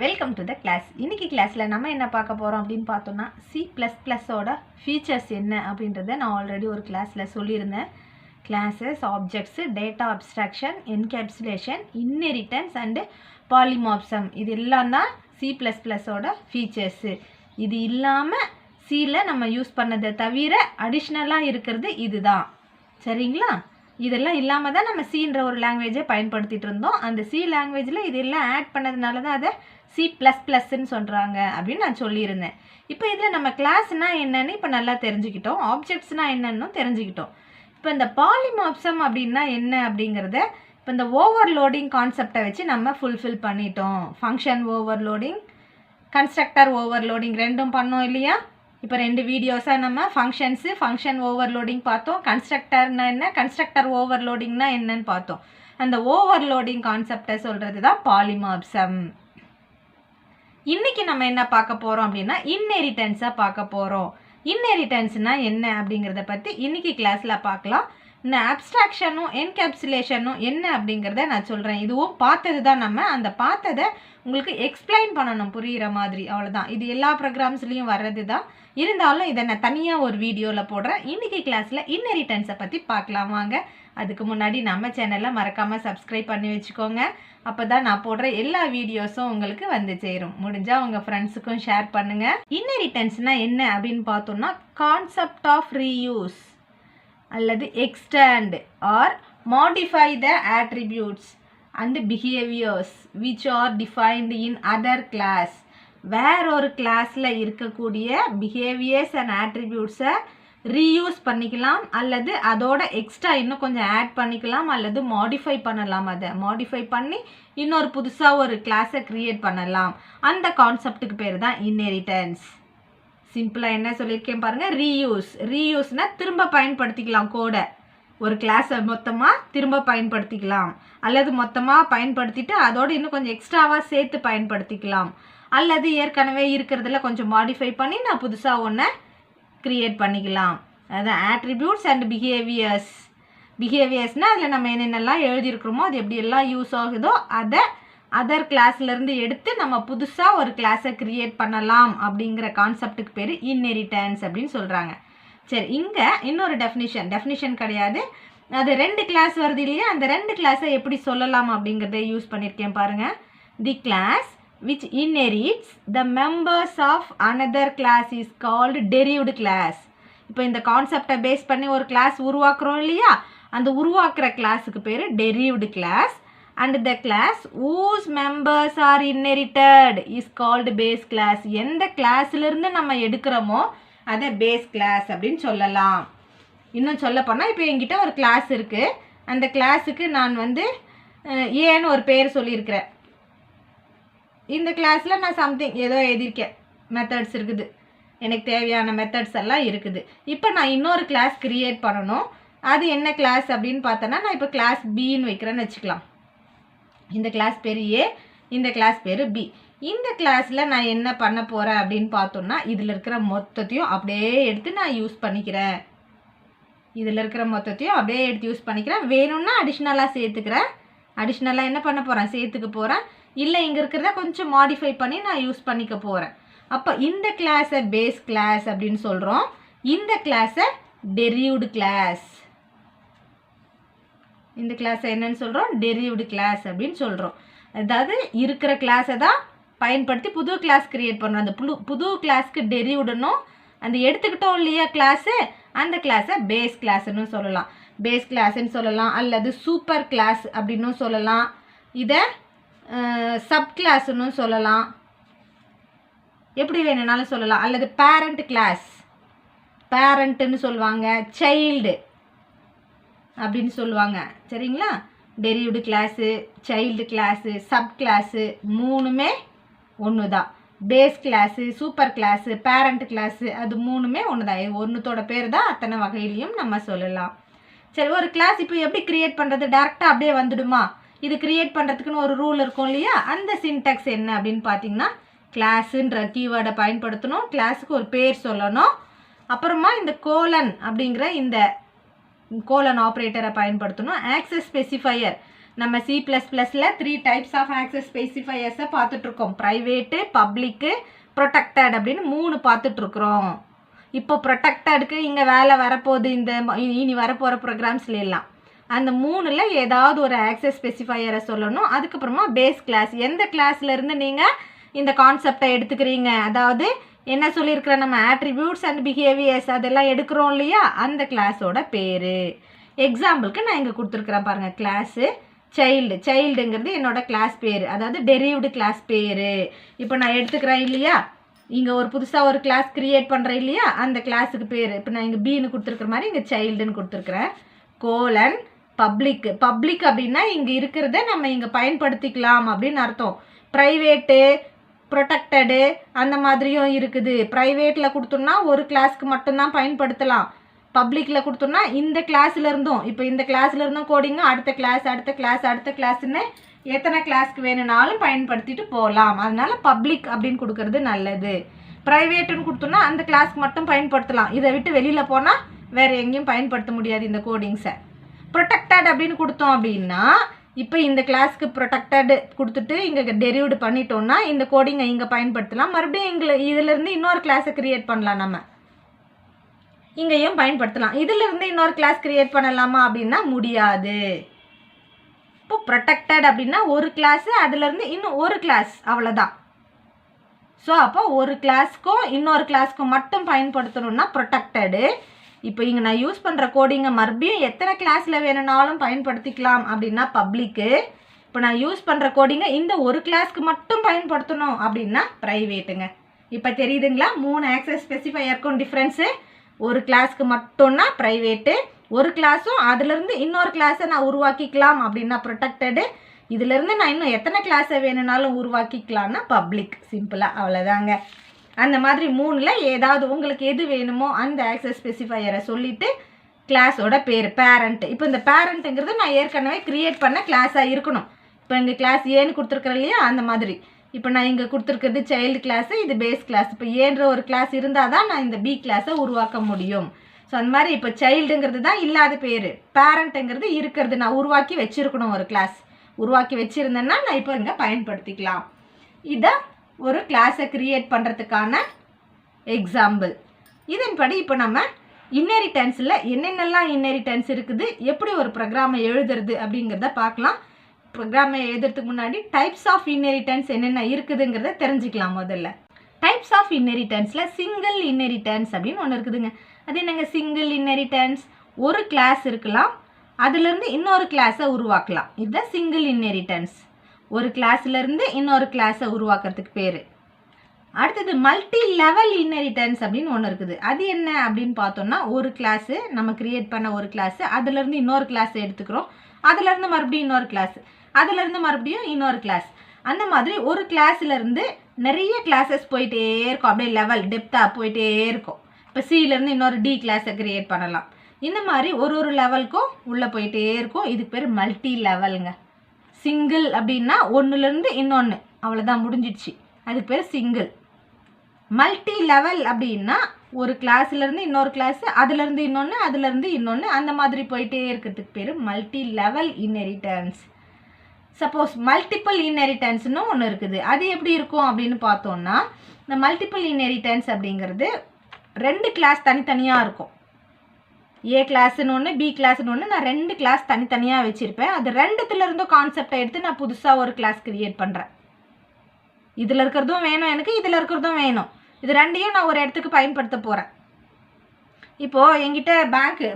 Welcome to the class. இன்னைக்கு கிளாஸில் நம்ம என்ன பார்க்க போகிறோம் அப்படின்னு பார்த்தோம்னா C++ஓட ஃபீச்சர்ஸ் என்ன அப்படின்றத நான் ஆல்ரெடி ஒரு கிளாஸில் சொல்லியிருந்தேன். Classes, objects, data abstraction, encapsulation, inheritance and polymorphism இது எல்லாம் தான் C++ஓட ஃபீச்சர்ஸு. இது இல்லாமல் சியில் நம்ம யூஸ் பண்ணதை தவிர அடிஷ்னலாக இருக்கிறது இதுதான். சரிங்களா? இதெல்லாம் இல்லாமல் தான் நம்ம சின்ற ஒரு லாங்குவேஜை பயன்படுத்திகிட்டு இருந்தோம். அந்த சி லாங்குவேஜில் இதெல்லாம் ஆட் பண்ணதுனால தான் அதை C++ன்னு சொல்கிறாங்க அப்படின்னு நான் சொல்லியிருந்தேன். இப்போ இதில் நம்ம கிளாஸ்னால் என்னன்னு இப்போ நல்லா தெரிஞ்சுக்கிட்டோம், ஆப்ஜெக்ட்ஸ்னால் என்னன்னு தெரிஞ்சுக்கிட்டோம். இப்போ இந்த பாலிமார்ஃபிசம் அப்படின்னா என்ன அப்படிங்கிறத இப்போ இந்த ஓவர்லோடிங் கான்செப்டை வச்சு நம்ம ஃபுல்ஃபில் பண்ணிட்டோம். ஃபங்க்ஷன் ஓவர்லோடிங், கன்ஸ்ட்ரக்டர் ஓவர்லோடிங் ரெண்டும் பண்ணோம் இல்லையா? இப்போ 2 வீடியோஸாக நம்ம ஃபங்க்ஷன் ஓவர்லோடிங் பார்த்தோம். கன்ஸ்ட்ரக்டர்னா என்ன, கன்ஸ்ட்ரக்டர் ஓவர்லோடிங்னா என்னன்னு பார்த்தோம். அந்த ஓவர்லோடிங் கான்செப்டை சொல்கிறது தான் பாலிமார்ஃபிசம். இன்றைக்கி நம்ம என்ன பார்க்க போகிறோம் அப்படின்னா இன்ஹெரிட்டன்ஸாக பார்க்க போகிறோம். இன்ஹெரிட்டன்ஸ்னால் என்ன அப்படிங்கிறத பற்றி இன்றைக்கி கிளாஸில் பார்க்கலாம். இந்த அப்ஸ்ட்ராக்ஷனும் என்கேப்சுலேஷனும் என்ன அப்படிங்கிறத நான் சொல்கிறேன். இதுவும் பார்த்தது தான். நம்ம அந்த பார்த்ததை உங்களுக்கு எக்ஸ்பிளைன் பண்ணணும் புரிகிற மாதிரி, அவ்வளோதான். இது எல்லா ப்ரோக்ராம்ஸ்லேயும் வர்றது தான். இருந்தாலும் இதை நான் தனியாக ஒரு வீடியோவில் போடுறேன். இன்றைக்கி கிளாஸில் இன்ஹெரிட்டன்ஸை பற்றி பார்க்கலாம் வாங்க. அதுக்கு முன்னாடி நம்ம சேனலை மறக்காமல் சப்ஸ்கிரைப் பண்ணி வச்சுக்கோங்க. அப்போ தான் நான் போடுற எல்லா வீடியோஸும் உங்களுக்கு வந்து சேரும். முடிஞ்சால் உங்கள் ஃப்ரெண்ட்ஸுக்கும் ஷேர் பண்ணுங்கள். இன்ஹெரிட்டன்ஸ்னால் என்ன அப்படின்னு பார்த்தோம்னா கான்செப்ட் ஆஃப் ரீயூஸ் அல்லது extend or modify the attributes and behaviours which are defined in other class. வேற ஒரு கிளாஸில் இருக்கக்கூடிய பிஹேவியர்ஸ் அண்ட் ஆட்ரிபியூட்ஸை ரீயூஸ் பண்ணிக்கலாம், அல்லது அதோட எக்ஸ்ட்ரா இன்னும் கொஞ்சம் ஆட் பண்ணிக்கலாம், அல்லது மாடிஃபை பண்ணலாம். அதை மாடிஃபை பண்ணி இன்னொரு புதுசாக ஒரு கிளாஸை க்ரியேட் பண்ணலாம். அந்த கான்செப்டுக்கு பேர் தான் இன்ஹெரிட்டன்ஸ். சிம்பிளாக என்ன சொல்லியிருக்கேன் பாருங்கள், ரீயூஸ்னால் திரும்ப பயன்படுத்திக்கலாம். கோடை ஒரு கிளாஸை மொத்தமாக திரும்ப பயன்படுத்திக்கலாம், அல்லது மொத்தமாக பயன்படுத்திட்டு அதோடு இன்னும் கொஞ்சம் எக்ஸ்ட்ராவாக சேர்த்து பயன்படுத்திக்கலாம், அல்லது ஏற்கனவே இருக்கிறதுல கொஞ்சம் மாடிஃபை பண்ணி நான் புதுசாக ஒன்றை க்ரியேட் பண்ணிக்கலாம். அதான் ஆட்ரிபியூட்ஸ் அண்ட் பிஹேவியர்ஸ்னால் அதில் நம்ம என்னென்னலாம் எழுதியிருக்கிறோமோ அது எப்படியெல்லாம் யூஸ் ஆகுதோ அதை அதர் கிளாஸ்லேருந்து எடுத்து நம்ம புதுசாக ஒரு கிளாஸை க்ரியேட் பண்ணலாம் அப்படிங்கிற கான்செப்டுக்கு பேர் இன்ஹெரிட்டன்ஸ் அப்படின்னு சொல்கிறாங்க. சரி, இங்கே இன்னொரு டெஃபினிஷன் கிடையாது, அது 2 கிளாஸ் வருது இல்லையா? அந்த 2 கிளாஸை எப்படி சொல்லலாம் அப்படிங்கிறத யூஸ் பண்ணியிருக்கேன் பாருங்கள். தி class which inherits the members of another class is called derived class. இப்போ இந்த கான்செப்டை பேஸ் பண்ணி ஒரு கிளாஸ் உருவாக்குறோம் இல்லையா? அந்த உருவாக்குற கிளாஸுக்கு பேர் derived class. And the class whose members are inherited is called base class. எந்த கிளாஸ்லேருந்து நம்ம எடுக்கிறோமோ அதை பேஸ் கிளாஸ் அப்படின்னு சொல்லலாம். இன்னும் சொல்ல போனால் இப்போ என்கிட்ட ஒரு கிளாஸ் இருக்குது. அந்த கிளாஸுக்கு நான் வந்து ஏன்னு ஒரு பேர் சொல்லியிருக்கிறேன். இந்த கிளாஸில் நான் சம்திங் ஏதோ எழுதியிருக்கேன், மெத்தட்ஸ் இருக்குது, எனக்கு தேவையான மெத்தட்ஸ் எல்லாம் இருக்குது. இப்போ நான் இன்னொரு கிளாஸ் க்ரியேட் பண்ணணும். அது என்ன கிளாஸ் அப்படின்னு பார்த்தோன்னா நான் இப்போ கிளாஸ் பின்னு வைக்கிறேன்னு வச்சுக்கலாம். இந்த கிளாஸ் பேர் ஏ, இந்த கிளாஸ் பேர் பி. இந்த கிளாஸில் நான் என்ன பண்ண போகிறேன் அப்படின்னு பார்த்தோன்னா இதில் இருக்கிற மொத்தத்தையும் அப்படியே எடுத்து நான் யூஸ் பண்ணிக்கிறேன். வேணும்னா அடிஷ்னலாக சேர்த்துக்கிறேன். அடிஷ்னலாக என்ன பண்ண போகிறேன், சேர்த்துக்க போகிறேன். இல்லை இங்கே இருக்கிறத கொஞ்சம் மாடிஃபை பண்ணி நான் யூஸ் பண்ணிக்க போகிறேன். அப்போ இந்த கிளாஸை பேஸ் கிளாஸ் அப்படின்னு சொல்கிறோம், இந்த கிளாஸை டெரிவ்டு கிளாஸ். இந்த கிளாஸை என்னன்னு சொல்கிறோம், டெரிவ்டு கிளாஸ் அப்படின்னு சொல்கிறோம். அதாவது இருக்கிற கிளாஸை தான் பயன்படுத்தி புது கிளாஸ் க்ரியேட் பண்ணுறோம். அந்த புது கிளாஸ்க்கு டெரிவ்டுனும் அந்த எடுத்துக்கிட்டோம் இல்லையா கிளாஸு, அந்த கிளாஸை பேஸ் கிளாஸ்ன்னு சொல்லலாம், அல்லது சூப்பர் கிளாஸ் அப்படின்னும் சொல்லலாம், இதை சப் கிளாஸ்ன்னு சொல்லலாம், எப்படி வேணும்னாலும் சொல்லலாம். அல்லது பேரண்ட்டுன்னு சொல்லுவாங்க, சைல்டு அப்படின்னு சொல்லுவாங்க. சரிங்களா? Derived class, child class, sub class மூணுமே ஒன்று தான். Base class, super class, parent class அது மூணுமே ஒன்று தான். இது ஒன்றுத்தோட பேர் தான் அத்தனை வகையிலையும் நம்ம சொல்லலாம். சரி, ஒரு கிளாஸ் இப்போ எப்படி க்ரியேட் பண்ணுறது, டேரெக்டாக அப்படியே வந்துடுமா? இது க்ரியேட் பண்ணுறதுக்குன்னு ஒரு ரூல் இருக்கும் இல்லையா? அந்த சின்டாக்ஸ் என்ன அப்படின்னு பார்த்தீங்கன்னா, கிளாஸுன்ற கீவேர்டை பயன்படுத்தணும், கிளாஸுக்கு ஒரு பேர் சொல்லணும், அப்புறமா இந்த கோலன் அப்படிங்கிற இந்த கோலன் ஆப்ரேட்டரை பயன்படுத்தணும், ஆக்சஸ் ஸ்பெசிஃபையர் நம்ம C++ல 3 டைப்ஸ் ஆஃப் ஆக்சஸ் ஸ்பெசிஃபையர்ஸை பார்த்துட்ருக்கோம். ப்ரைவேட்டு, பப்ளிக்கு, ப்ரொடெக்டட் அப்படின்னு 3 பார்த்துட்ருக்குறோம். இப்போ ப்ரொடெக்டடுக்கு இங்கே வேலை வரப்போகுது இந்த இனி வரப்போகிற ப்ரோக்ராம்ஸ்ல எல்லாம். அந்த 3ல் ஏதாவது ஒரு ஆக்சஸ் ஸ்பெசிஃபையரை சொல்லணும். அதுக்கப்புறமா பேஸ் கிளாஸ், எந்த கிளாஸ்லேருந்து நீங்கள் இந்த கான்செப்டை எடுத்துக்கிறீங்க, அதாவது என்ன சொல்லியிருக்கிற நம்ம ஆட்ரிபியூட்ஸ் அண்ட் பிஹேவியர்ஸ் அதெல்லாம் எடுக்கிறோம் இல்லையா, அந்த கிளாஸோட பேர். எக்ஸாம்பிளுக்கு நான் இங்கே கொடுத்துருக்குறேன் பாருங்கள், கிளாஸு சைல்டு. சைல்டுங்கிறது என்னோட கிளாஸ் பேர், அதாவது டெரிவ்டு கிளாஸ் பேர். இப்போ நான் எடுத்துக்கிறேன் இல்லையா, இங்கே ஒரு புதுசாக ஒரு கிளாஸ் க்ரியேட் பண்ணுறேன் இல்லையா, அந்த கிளாஸுக்கு பேர் இப்போ நான் இங்கே பீன்னு கொடுத்துருக்குற மாதிரி இங்கே சைல்டுன்னு கொடுத்துருக்குறேன். Colon public. பப்ளிக் அப்படின்னா இங்கே இருக்கிறத நம்ம இங்கே பயன்படுத்திக்கலாம் அப்படின்னு அர்த்தம். ப்ரைவேட்டு, ப்ரொடெக்டடு அந்த மாதிரியும் இருக்குது. ப்ரைவேட்டில் கொடுத்தோம்னா ஒரு கிளாஸ்க்கு மட்டும்தான் பயன்படுத்தலாம். பப்ளிக்கில் கொடுத்தோம்னா இந்த கிளாஸில் இருந்தும், இப்போ இந்த கிளாஸில் இருந்தும் கோடிங்க அடுத்த கிளாஸ் அடுத்த கிளாஸ் அடுத்த கிளாஸ்ன்னு எத்தனை கிளாஸ்க்கு வேணும்னாலும் பயன்படுத்திட்டு போகலாம். அதனால பப்ளிக் அப்படின்னு கொடுக்கறது நல்லது. ப்ரைவேட்டுன்னு கொடுத்தோம்னா அந்த கிளாஸ்க்கு மட்டும் பயன்படுத்தலாம். இதை விட்டு வெளியில் போனால் வேறு எங்கேயும் பயன்படுத்த முடியாது இந்த கோடிங்ஸை. ப்ரொடெக்டட் அப்படின்னு கொடுத்தோம் அப்படின்னா, இப்போ இந்த கிளாஸ்க்கு ப்ரொடெக்டட் கொடுத்துட்டு இங்கே டெரிவ்டு பண்ணிட்டோம்னா இந்த கோடிங்கை இங்கே பயன்படுத்தலாம். மறுபடியும் இதிலேருந்து இன்னொரு கிளாஸை க்ரியேட் பண்ணலாம், நம்ம இங்கேயும் பயன்படுத்தலாம். இதிலிருந்து இன்னொரு கிளாஸ் க்ரியேட் பண்ணலாமா அப்படின்னா முடியாது. இப்போ ப்ரொடெக்டட் அப்படின்னா ஒரு கிளாஸு, அதுலேருந்து இன்னும் ஒரு கிளாஸ், அவ்வளோதான். ஸோ அப்போ ஒரு கிளாஸ்க்கும் இன்னொரு கிளாஸ்க்கும் மட்டும் பயன்படுத்தணும்னா ப்ரொடெக்டடு. இப்போ இங்கே நான் யூஸ் பண்ணுற கோடிங்கை மறுபடியும் எத்தனை கிளாஸில் வேணும்னாலும் பயன்படுத்திக்கலாம் அப்படின்னா பப்ளிக்கு. இப்போ நான் யூஸ் பண்ணுற கோடிங்கை இந்த ஒரு கிளாஸ்க்கு மட்டும் பயன்படுத்தணும் அப்படின்னா ப்ரைவேட்டுங்க. இப்போ தெரியுதுங்களா 3 ஆக்சஸ் ஸ்பெசிஃபையருக்கும் டிஃப்ரென்ஸு. ஒரு கிளாஸ்க்கு மட்டும்னா ப்ரைவேட்டு, ஒரு கிளாஸும் அதுலேருந்து இன்னொரு கிளாஸை நான் உருவாக்கிக்கலாம் அப்படின்னா ப்ரொடெக்டடு, இதிலேருந்து நான் இன்னும் எத்தனை கிளாஸை வேணும்னாலும் உருவாக்கிக்கலாம்னா பப்ளிக். சிம்பிளாக அவ்வளோதாங்க. அந்த மாதிரி 3ல் ஏதாவது உங்களுக்கு எது வேணுமோ அந்த ஆக்சஸ் ஸ்பெசிஃபையரை சொல்லிவிட்டு கிளாஸோட பேர் பேரண்ட். இப்போ இந்த பேரண்ட்டுங்கிறது நான் ஏற்கனவே க்ரியேட் பண்ண கிளாஸாக இருக்கணும். இப்போ இங்கே கிளாஸ் ஏன்னு கொடுத்துருக்குறேன் இல்லையா, அந்த மாதிரி. இப்போ நான் இங்கே கொடுத்துருக்கிறது சைல்டு கிளாஸு, இது பேஸ் கிளாஸ். இப்போ ஏன்ற ஒரு கிளாஸ் இருந்தால் தான் நான் இந்த பி கிளாஸை உருவாக்க முடியும். ஸோ அந்த மாதிரி இப்போ சைல்டுங்கிறது தான் இல்லாத பேர், பேரண்ட்டுங்கிறது இருக்கிறது, நான் உருவாக்கி வச்சுருக்கணும். ஒரு கிளாஸ் உருவாக்கி வச்சுருந்தேன்னா நான் இப்போ இங்கே பயன்படுத்திக்கலாம். இதை ஒரு கிளாஸை க்ரியேட் பண்ணுறதுக்கான எக்ஸாம்பிள். இதன்படி இப்போ நம்ம இன்ஹெரிட்டன்ஸில் என்னென்னலாம் இன்ஹெரிட்டன்ஸ் இருக்குது, எப்படி ஒரு ப்ரோக்ராமை எழுதுறது அப்படிங்கிறத பார்க்கலாம். ப்ரோக்ராமை எழுதுறதுக்கு முன்னாடி டைப்ஸ் ஆஃப் இன்ஹெரிட்டன்ஸ் என்னென்ன இருக்குதுங்கிறத தெரிஞ்சுக்கலாம். முதல்ல டைப்ஸ் ஆஃப் இன்ஹெரிட்டன்ஸில் சிங்கிள் இன்ஹெரிட்டன்ஸ் அப்படின்னு ஒன்று இருக்குதுங்க. அது என்னங்க சிங்கிள் இன்ஹெரிட்டன்ஸ்? ஒரு கிளாஸ் இருக்கலாம், அதுலேருந்து இன்னொரு கிளாஸை உருவாக்கலாம். இதுதான் சிங்கிள் இன்ஹெரிட்டன்ஸ். ஒரு கிளாஸ்லேருந்து இன்னொரு கிளாஸை உருவாக்குறதுக்கு பேர். அடுத்தது மல்டி லெவல் இன்ஹெரிட்டன்ஸ் அப்படின்னு ஒன்று இருக்குது. அது என்ன அப்படின்னு பார்த்தோம்னா, ஒரு கிளாஸு நம்ம க்ரியேட் பண்ண ஒரு கிளாஸு, அதுலேருந்து இன்னொரு கிளாஸை எடுத்துக்கிறோம், அதுலேருந்து மறுபடியும் இன்னொரு கிளாஸு, அதுலேருந்து மறுபடியும் இன்னொரு கிளாஸ். அந்த மாதிரி ஒரு கிளாஸ்லேருந்து நிறைய கிளாஸஸ் போயிட்டே இருக்கும், அப்படியே லெவல் டெப்த்தாக போயிட்டே இருக்கும். இப்போ சிலேருந்து இன்னொரு டி கிளாஸை க்ரியேட் பண்ணலாம். இந்த மாதிரி ஒரு ஒரு லெவலுக்கும் உள்ளே போயிட்டே இருக்கும். இதுக்கு பேர் மல்டி லெவலுங்க. சிங்கிள் அப்படின்னா ஒன்றுலேருந்து இன்னொன்று, அவ்வளோதான், முடிஞ்சிடுச்சு. அதுக்கு பேர் சிங்கிள். மல்டி லெவல் அப்படின்னா ஒரு கிளாஸ்லேருந்து இன்னொரு கிளாஸு, அதுலேருந்து இன்னொன்று, அதுலேருந்து இன்னொன்று, அந்த மாதிரி போயிட்டே இருக்கிறதுக்கு பேர் multi level inheritance. Suppose multiple இன்ஹெரிட்டன்ஸ்னு ஒன்று இருக்குது. அது எப்படி இருக்கும் அப்படின்னு பார்த்தோம்னா, இந்த மல்டிபிள் இன்ஹெரிட்டன்ஸ் அப்படிங்கிறது 2 கிளாஸ் தனித்தனியாக இருக்கும். ஏ கிளாஸ்ன்னு ஒன்று, பி கிளாஸ்ன்னு ஒன்று, நான் 2 கிளாஸ் தனித்தனியாக வச்சுருப்பேன். அது 2த்துலேருந்தும் கான்செப்டை எடுத்து நான் புதுசாக ஒரு கிளாஸ் க்ரியேட் பண்ணுறேன். இதில் இருக்கிறதும் வேணும் எனக்கு, இதில் இருக்கிறதும் வேணும். இது 2ஐயும் நான் ஒரு இடத்துக்கு பயன்படுத்த போகிறேன். இப்போது என்கிட்ட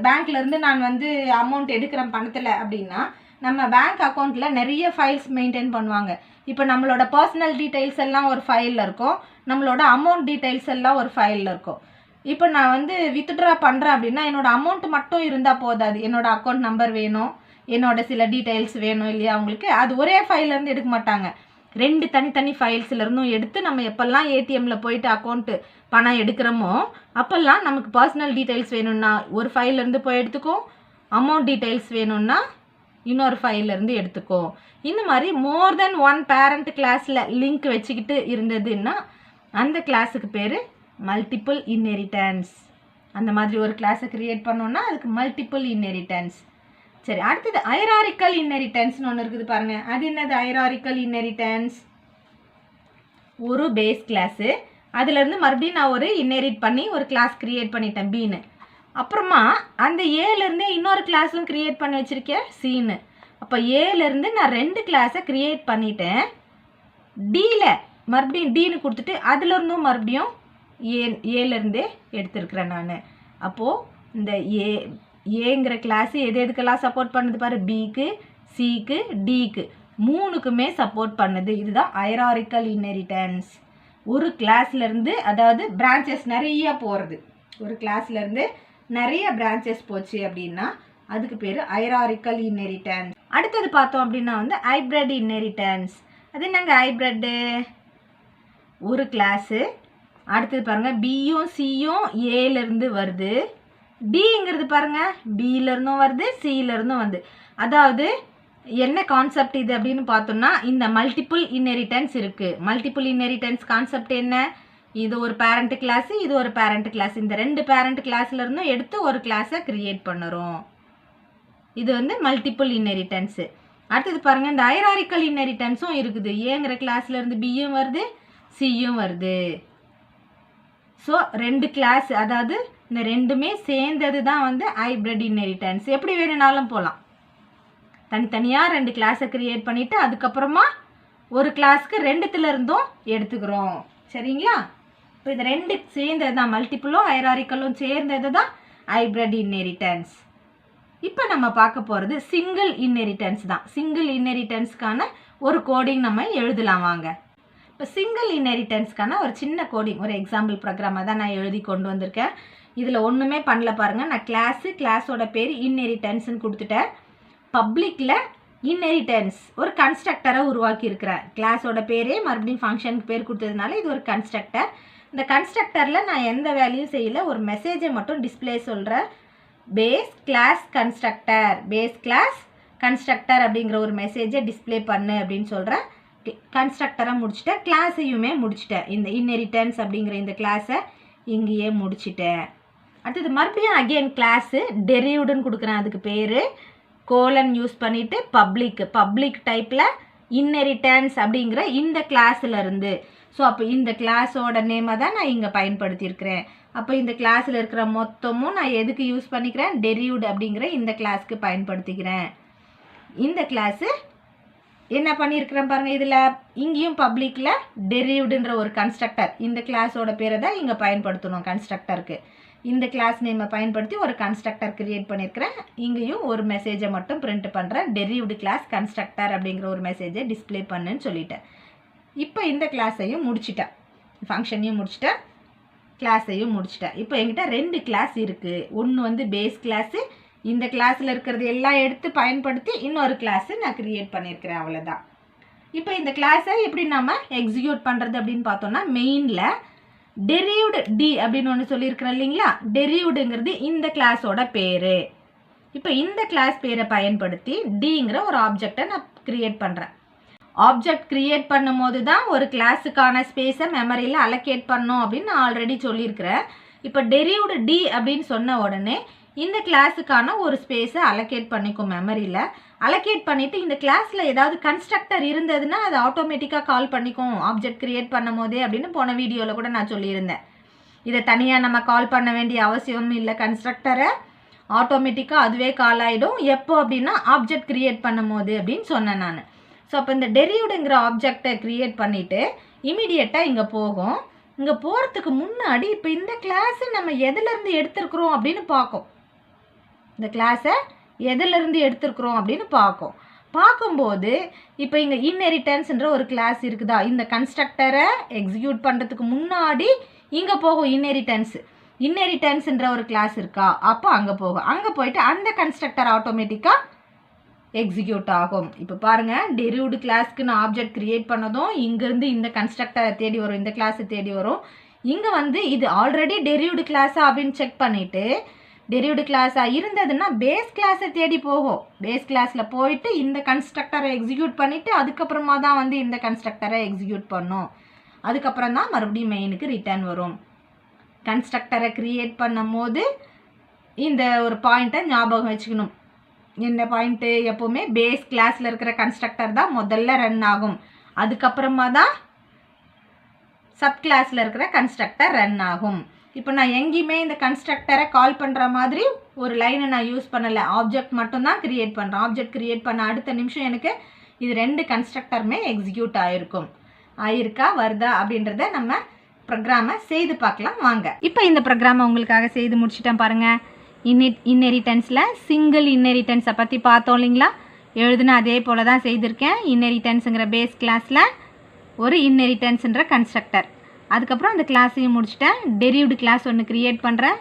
பேங்க்லேருந்து நான் வந்து அமௌண்ட் எடுக்கிறேன் பணத்தில் அப்படின்னா, நம்ம பேங்க் அக்கௌண்ட்டில் நிறைய ஃபைல்ஸ் மெயின்டைன் பண்ணுவாங்க. இப்போ நம்மளோட பர்சனல் டீட்டெயில்ஸ் எல்லாம் ஒரு ஃபைலில் இருக்கும், நம்மளோட அமௌண்ட் டீட்டெயில்ஸ் எல்லாம் ஒரு ஃபைலில் இருக்கும். இப்போ நான் வந்து வித்ட்ரா பண்ணுறேன் அப்படின்னா என்னோடய அமௌண்ட் மட்டும் இருந்தால் போதாது, என்னோடய அக்கௌண்ட் நம்பர் வேணும், என்னோட சில டீட்டெயில்ஸ் வேணும் இல்லையா உங்களுக்கு. அது ஒரே ஃபைல்லேருந்து எடுக்க மாட்டாங்க, 2 தனித்தனி ஃபைல்ஸ்லேருந்தும் எடுத்து நம்ம எப்போல்லாம் ஏடிஎம்மில் போயிட்டு அக்கௌண்ட்டு பணம் எடுக்கிறோமோ அப்போல்லாம் நமக்கு பர்சனல் டீட்டெயில்ஸ் வேணும்னா ஒரு ஃபைல்லேருந்து போய் எடுத்துக்கோ, அமௌண்ட் டீட்டெயில்ஸ் வேணும்னா இன்னொரு ஃபைல்லேருந்து எடுத்துக்கோ. இந்த மாதிரி மோர் தென் 1 பேரண்ட் கிளாஸில் லிங்க் வச்சுக்கிட்டு இருந்ததுன்னா அந்த கிளாஸுக்கு பேர் மல்டிபிள் இன்ஹெரிட்டன்ஸ். அந்த மாதிரி ஒரு கிளாஸை க்ரியேட் பண்ணோன்னா அதுக்கு மல்டிபிள் இன்ஹெரிட்டன்ஸ். சரி, அடுத்தது ஹைரார்கிக்கல் இன்ஹெரிட்டன்ஸ்னு ஒன்று இருக்குது பாருங்க. அது என்னது ஹைரார்கிக்கல் இன்ஹெரிட்டன்ஸ்? ஒரு பேஸ் கிளாஸு, அதுலேருந்து மறுபடியும் நான் ஒரு இன்ஹெரிட் பண்ணி ஒரு கிளாஸ் கிரியேட் பண்ணிட்டேன் பின்னு. அப்புறமா அந்த ஏலேருந்தே இன்னொரு கிளாஸும் கிரியேட் பண்ணி வச்சுருக்கேன் சின்னு. அப்போ ஏலேருந்து நான் 2 கிளாஸை கிரியேட் பண்ணிட்டேன். டியில் மறுபடியும் டின்னு கொடுத்துட்டு அதுலேருந்தும் மறுபடியும் ஏலேருந்தே எடுத்துருக்குறேன் நான். அப்போது இந்த ஏங்கிற கிளாஸு எதுக்கெல்லாம் சப்போர்ட் பண்ணுது பாரு, பிக்கு, சிக்கு, டிக்கு, 3க்குமே சப்போர்ட் பண்ணுது. இதுதான் ஹைரார்கிக்கல் இன்ஹெரிட்டன்ஸ். ஒரு கிளாஸ்லேருந்து, அதாவது பிரான்ச்சஸ் நிறைய போகிறது, ஒரு கிளாஸ்லேருந்து நிறைய பிரான்ச்சஸ் போச்சு அப்படின்னா அதுக்கு பேர் ஹைரார்கிக்கல் இன்ஹெரிட்டன்ஸ். அடுத்தது பார்த்தோம் அப்படின்னா வந்து ஹைப்ரிட் இன்ஹெரிட்டன்ஸ். அது என்னங்க ஹைப்ரிட்டு? ஒரு கிளாஸு, அடுத்தது பாருங்கள் பியும் சியும் ஏலேருந்து வருது, டிங்கிறது பாருங்கள் பியிலேருந்தும் வருது, சியிலேருந்தும் வருது. அதாவது என்ன கான்செப்ட் இது அப்படின்னு பார்த்தோம்னா, இந்த மல்டிபிள் இன்ஹெரிட்டன்ஸ் இருக்குது. மல்டிபிள் இன்ஹெரிட்டன்ஸ் கான்செப்ட் என்ன? இது ஒரு பேரண்ட் கிளாஸு, இது ஒரு பேரண்ட் கிளாஸ், இந்த 2 பேரண்ட் கிளாஸ்லேருந்தும் எடுத்து ஒரு கிளாஸை கிரியேட் பண்ணுறோம். இது வந்து மல்டிபிள் இன்ஹெரிட்டன்ஸு. அடுத்தது பாருங்கள், இந்த ஹைரார்கிக்கல் இன்ஹெரிட்டன்ஸும் இருக்குது. ஏங்கிற கிளாஸ்லேருந்து பியும் வருது, சியும் வருது. ஸோ 2 கிளாஸ், அதாவது இந்த 2மே சேர்ந்தது தான் வந்து ஹைப்ரிட் இன்ஹெரிட்டன்ஸ். எப்படி வேணும்னாலும் போகலாம். தனித்தனியாக 2 கிளாஸை கிரியேட் பண்ணிவிட்டு அதுக்கப்புறமா ஒரு கிளாஸ்க்கு 2த்துலேருந்தும் எடுத்துக்கிறோம். சரிங்களா? இப்போ இந்த 2 சேர்ந்தது தான், மல்டிப்புளும் ஹைரார்கிக்கலும் சேர்ந்தது தான் ஹைப்ரிட் இன்ஹெரிட்டன்ஸ். இப்போ நம்ம பார்க்க போகிறது சிங்கிள் இன்ஹெரிட்டன்ஸ் தான். சிங்கிள் இன்ஹெரிட்டன்ஸ்க்கான ஒரு கோடிங் நம்ம எழுதலாம் வாங்க. இப்போ சிங்கிள் இன்ஹெரிட்டன்ஸ்க்கான ஒரு சின்ன கோடிங், ஒரு எக்ஸாம்பிள் ப்ரோக்ராமை தான் நான் எழுதி கொண்டு வந்திருக்கேன். இதில் ஒன்றுமே பண்ணல பாருங்கள். நான் கிளாஸோட பேர் இன்ஹெரிட்டன்ஸ்னு கொடுத்துட்டேன். பப்ளிக்கில் இன்ஹெரிட்டன்ஸ் ஒரு கன்ஸ்ட்ரக்டரை உருவாக்கியிருக்கிறேன். கிளாஸோட பேரே மறுபடியும் ஃபங்க்ஷனுக்கு பேர் கொடுத்ததுனால இது ஒரு கன்ஸ்ட்ரக்டர். இந்த கன்ஸ்ட்ரக்டரில் நான் எந்த வேல்யூயும் செய்யலை, ஒரு மெசேஜை மட்டும் டிஸ்பிளே சொல்கிறேன். பேஸ் கிளாஸ் கன்ஸ்ட்ரக்டர் அப்படிங்கிற ஒரு மெசேஜை டிஸ்பிளே பண்ணு அப்படின்னு சொல்கிறேன். கன்ஸ்ட்ரக்டரை முடிச்சுட்டேன், கிளாஸையுமே முடிச்சிட்டேன். இந்த இன்ஹெரிட்டன்ஸ் அப்படிங்கிற இந்த கிளாஸை இங்கேயே முடிச்சிட்டேன். அடுத்தது மறுபடியும் அகெயின் கிளாஸு டெரிவ்டுன்னு கொடுக்குறேன். அதுக்கு பேர் கோலன் யூஸ் பண்ணிவிட்டு பப்ளிக் டைப்பில் இன்ஹெரிட்டன்ஸ் அப்படிங்கிற இந்த கிளாஸில். ஸோ அப்போ இந்த கிளாஸோட நேமை தான் நான் இங்கே பயன்படுத்தியிருக்கிறேன். அப்போ இந்த கிளாஸில் இருக்கிற மொத்தமும் நான் எதுக்கு யூஸ் பண்ணிக்கிறேன்? டெரிவ்டு அப்படிங்கிற இந்த கிளாஸ்க்கு பயன்படுத்திக்கிறேன். இந்த கிளாஸு என்ன பண்ணியிருக்கிறேன் பாருங்கள், இதில் இங்கேயும் பப்ளிக்கில் டெரிவ்டுன்ற ஒரு கன்ஸ்ட்ரக்டர், இந்த கிளாஸோட பேரை தான் இங்கே பயன்படுத்தணும் கன்ஸ்ட்ரக்டருக்கு. இந்த கிளாஸ் நேமை பயன்படுத்தி ஒரு கன்ஸ்ட்ரக்டர் கிரியேட் பண்ணியிருக்கிறேன். இங்கேயும் ஒரு மெசேஜை மட்டும் பிரிண்ட் பண்ணுறேன். டெரிவ்டு கிளாஸ் கன்ஸ்ட்ரக்டர் அப்படிங்கிற ஒரு மெசேஜை டிஸ்பிளே பண்ணுன்னு சொல்லிட்டேன். இப்போ இந்த கிளாஸையும் முடிச்சிட்டேன், ஃபங்க்ஷனையும் முடிச்சிட்டேன், கிளாஸையும் முடிச்சிட்டேன். இப்போ என்கிட்ட 2 கிளாஸ் இருக்குது. ஒன்று வந்து பேஸ் கிளாஸு, இந்த கிளாஸில் இருக்கிறது எல்லாம் எடுத்து பயன்படுத்தி இன்னொரு கிளாஸு நான் கிரியேட் பண்ணியிருக்கிறேன், அவ்வளோதான். இப்போ இந்த கிளாஸை எப்படி நம்ம எக்ஸிக்யூட் பண்ணுறது அப்படின்னு பார்த்தோம்னா, மெயினில் டெரிவ்டு டி அப்படின்னு ஒன்று சொல்லியிருக்கிறேன் இல்லைங்களா? டெரிவ்டுங்கிறது இந்த கிளாஸோட பேர். இப்போ இந்த கிளாஸ் பேரை பயன்படுத்தி டிங்கிற ஒரு ஆப்ஜெக்டை நான் கிரியேட் பண்ணுறேன். ஆப்ஜெக்ட் கிரியேட் பண்ணும் போது தான் ஒரு கிளாஸுக்கான ஸ்பேஸை மெமரியில் அலோகேட் பண்ணோம் அப்படின்னு நான் ஆல்ரெடி சொல்லியிருக்கிறேன். இப்போ டெரிவ்டு டி அப்படின்னு சொன்ன உடனே இந்த கிளாஸுக்கான ஒரு ஸ்பேஸை அலோகேட் பண்ணிக்கும் மெமரியில். அலோகேட் பண்ணிவிட்டு இந்த கிளாஸில் ஏதாவது கன்ஸ்ட்ரக்டர் இருந்ததுன்னா அதை ஆட்டோமேட்டிக்காக கால் பண்ணிக்கும் ஆப்ஜெக்ட் கிரியேட் பண்ணும் போதே அப்படின்னு போன வீடியோவில் கூட நான் சொல்லியிருந்தேன். இதை தனியாக நம்ம கால் பண்ண வேண்டிய அவசியமும் இல்லை. கன்ஸ்ட்ரக்டரை ஆட்டோமேட்டிக்காக அதுவே கால் ஆகிடும். எப்போ அப்படின்னா ஆப்ஜெக்ட் கிரியேட் பண்ணும் போது அப்படின்னு சொன்னேன் நான். ஸோ அப்போ இந்த டெரிவ்டுங்கிற ஆப்ஜெக்டை கிரியேட் பண்ணிவிட்டு இமீடியட்டாக இங்கே போகும். இங்கே போகிறதுக்கு முன்னாடி இப்போ இந்த கிளாஸை நம்ம எதுலேருந்து எடுத்துருக்குறோம் அப்படின்னு பார்க்கும். இந்த கிளாஸை எதுலேருந்து எடுத்துருக்குறோம் அப்படின்னு பார்க்கும்போது இப்போ இங்கே இன்ஹெரிட்டன்ஸ்ன்ற ஒரு கிளாஸ் இருக்குதா, இந்த கன்ஸ்ட்ரக்டரை எக்ஸிக்யூட் பண்ணுறதுக்கு முன்னாடி இங்கே போகும் இன்ஹெரிட்டன்ஸ்ன்ற ஒரு கிளாஸ் இருக்கா, அப்போ அங்கே போகும். அங்கே போயிட்டு அந்த கன்ஸ்ட்ரக்டர் ஆட்டோமேட்டிக்காக எக்ஸிக்யூட் ஆகும். இப்போ பாருங்கள், டெரிவ்டு கிளாஸ்க்கு நான் ஆப்ஜெக்ட் கிரியேட் பண்ணதும் இங்கேருந்து இந்த கன்ஸ்ட்ரக்டரை தேடி வரும், இந்த கிளாஸை தேடி வரும். இங்கே வந்து இது ஆல்ரெடி டெரிவ்டு கிளாஸா அப்படின்னு செக் பண்ணிவிட்டு, டெரிவ்டு கிளாஸாக இருந்ததுன்னா பேஸ் கிளாஸை தேடி போகும். பேஸ் கிளாஸில் போயிட்டு இந்த கன்ஸ்ட்ரக்டரை எக்ஸிக்யூட் பண்ணிவிட்டு அதுக்கப்புறமா தான் வந்து இந்த கன்ஸ்ட்ரக்டரை எக்ஸிக்யூட் பண்ணும். அதுக்கப்புறம் தான் மறுபடியும் மெயினுக்கு ரிட்டர்ன் வரும். கன்ஸ்ட்ரக்டரை கிரியேட் பண்ணும் போது இந்த ஒரு பாயிண்ட்டை ஞாபகம் வச்சுக்கணும். என்ன பாயிண்ட்டு, எப்போவுமே பேஸ் கிளாஸில் இருக்கிற கன்ஸ்ட்ரக்டர் தான் முதல்ல ரன் ஆகும். அதுக்கப்புறமா தான் சப் கிளாஸில் இருக்கிற கன்ஸ்ட்ரக்டர் ரன் ஆகும். இப்போ நான் எங்கேயுமே இந்த கன்ஸ்ட்ரக்டரை கால் பண்ணுற மாதிரி ஒரு லைனை நான் யூஸ் பண்ணலை. ஆப்ஜெக்ட் மட்டும்தான் க்ரியேட் பண்ணுறேன். ஆப்ஜெக்ட் க்ரியேட் பண்ண அடுத்த நிமிஷம் எனக்கு இது 2 கன்ஸ்ட்ரக்டருமே எக்ஸிக்யூட் ஆயிருக்கா வருதா அப்படின்றத நம்ம ப்ரோக்ராமை செய்து பார்க்கலாம் வாங்க. இப்போ இந்த ப்ரோக்ராமை உங்களுக்காக செய்து முடிச்சிட்டேன் பாருங்கள். இன்னெரிட்டன்ஸில் சிங்கிள் இன்னெரிட்டன்ஸை பற்றி பார்த்தோம் இல்லைங்களா, எழுதுனா அதே போல் தான் செய்திருக்கேன். இன்னெரிட்டன்ஸுங்கிற பேஸ் கிளாஸில் ஒரு இன்னெரிட்டன்ஸுன்ற கன்ஸ்ட்ரக்டர், அதுக்கப்புறம் அந்த கிளாஸையும் முடிச்சிட்டேன். டெரிவ்டு கிளாஸ் ஒன்று க்ரியேட் பண்ணுறேன்,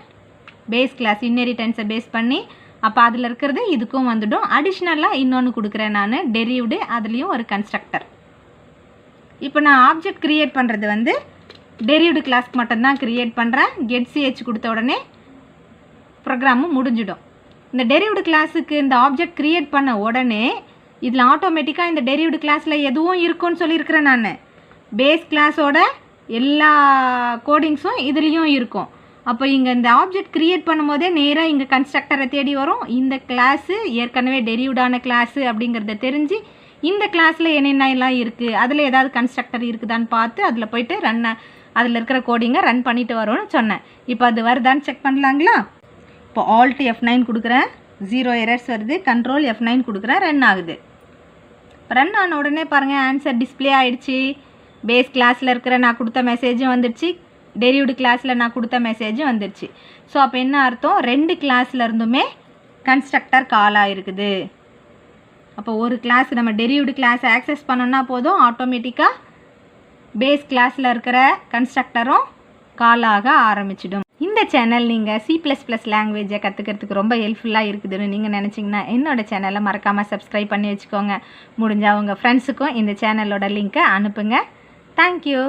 பேஸ் கிளாஸ் இன்னெரிட்டன்ஸை பேஸ் பண்ணி. அப்போ அதில் இருக்கிறது இதுக்கும் வந்துடும். அடிஷ்னலாக இன்னொன்று கொடுக்குறேன் நான், டெரிவ்டு, அதுலேயும் ஒரு கன்ஸ்ட்ரக்டர். இப்போ நான் ஆப்ஜெக்ட் க்ரியேட் பண்ணுறது வந்து டெரிவ்டு கிளாஸ்க்கு மட்டும்தான் க்ரியேட் பண்ணுறேன். getch கொடுத்த உடனே ப்ரோக்ராமும் முடிஞ்சிடும். இந்த டெரிவ்டு கிளாஸுக்கு இந்த ஆப்ஜெக்ட் க்ரியேட் பண்ண உடனே இதில் ஆட்டோமேட்டிக்காக இந்த டெரிவ்டு கிளாஸில் எதுவும் இருக்குன்னு சொல்லியிருக்கிறேன் நான். பேஸ் கிளாஸோட எல்லா கோடிங்ஸும் இதுலேயும் இருக்கும். அப்போ இங்கே இந்த ஆப்ஜெக்ட் க்ரியேட் பண்ணும்போதே நேராக இங்கே கன்ஸ்ட்ரக்டரை தேடி வரும். இந்த கிளாஸு ஏற்கனவே டெரிவ்டான கிளாஸு அப்படிங்கிறத தெரிஞ்சு இந்த கிளாஸில் என்னென்னலாம் இருக்குது, அதில் ஏதாவது கன்ஸ்ட்ரக்டர் இருக்குதான்னு பார்த்து அதில் போய்ட்டு அதில் இருக்கிற கோடிங்கை ரன் பண்ணிட்டு வரும்னு சொன்னேன். இப்போ அது வருதான்னு செக் பண்ணலாங்களா? இப்போ Alt F9 கொடுக்குறேன், 0 எரர்ஸ் வருது. Control F9 கொடுக்குறேன், ரன் ஆகுது. ரன் ஆன உடனே பாருங்கள் ஆன்சர் டிஸ்பிளே ஆகிடுச்சு. பேஸ் கிளாஸில் இருக்கிற நான் கொடுத்த மெசேஜும் வந்துடுச்சு, டெரிவ்டு கிளாஸில் நான் கொடுத்த மெசேஜும் வந்துடுச்சு. ஸோ அப்போ என்ன அர்த்தம், 2 கிளாஸில் இருந்துமே கன்ஸ்ட்ரக்டர் கால் ஆகிருக்குது. அப்போ ஒரு கிளாஸ் நம்ம டெரிவ்டு கிளாஸை ஆக்சஸ் பண்ணோன்னா போதும், ஆட்டோமேட்டிக்காக பேஸ் கிளாஸில் இருக்கிற கன்ஸ்ட்ரக்டரும் கால் ஆக ஆரம்பிச்சிடும். இந்த சேனல் நீங்கள் C++ லாங்குவேஜை கற்றுக்கிறதுக்கு ரொம்ப ஹெல்ப்ஃபுல்லாக இருக்குதுன்னு நீங்கள் நினச்சிங்கன்னா என்னோடய சேனலை மறக்காமல் சப்ஸ்கிரைப் பண்ணி வச்சுக்கோங்க. முடிஞ்சால் உங்கள் ஃப்ரெண்ட்ஸுக்கும் இந்த சேனலோட லிங்க்கை அனுப்புங்க. தேங்க்யூ.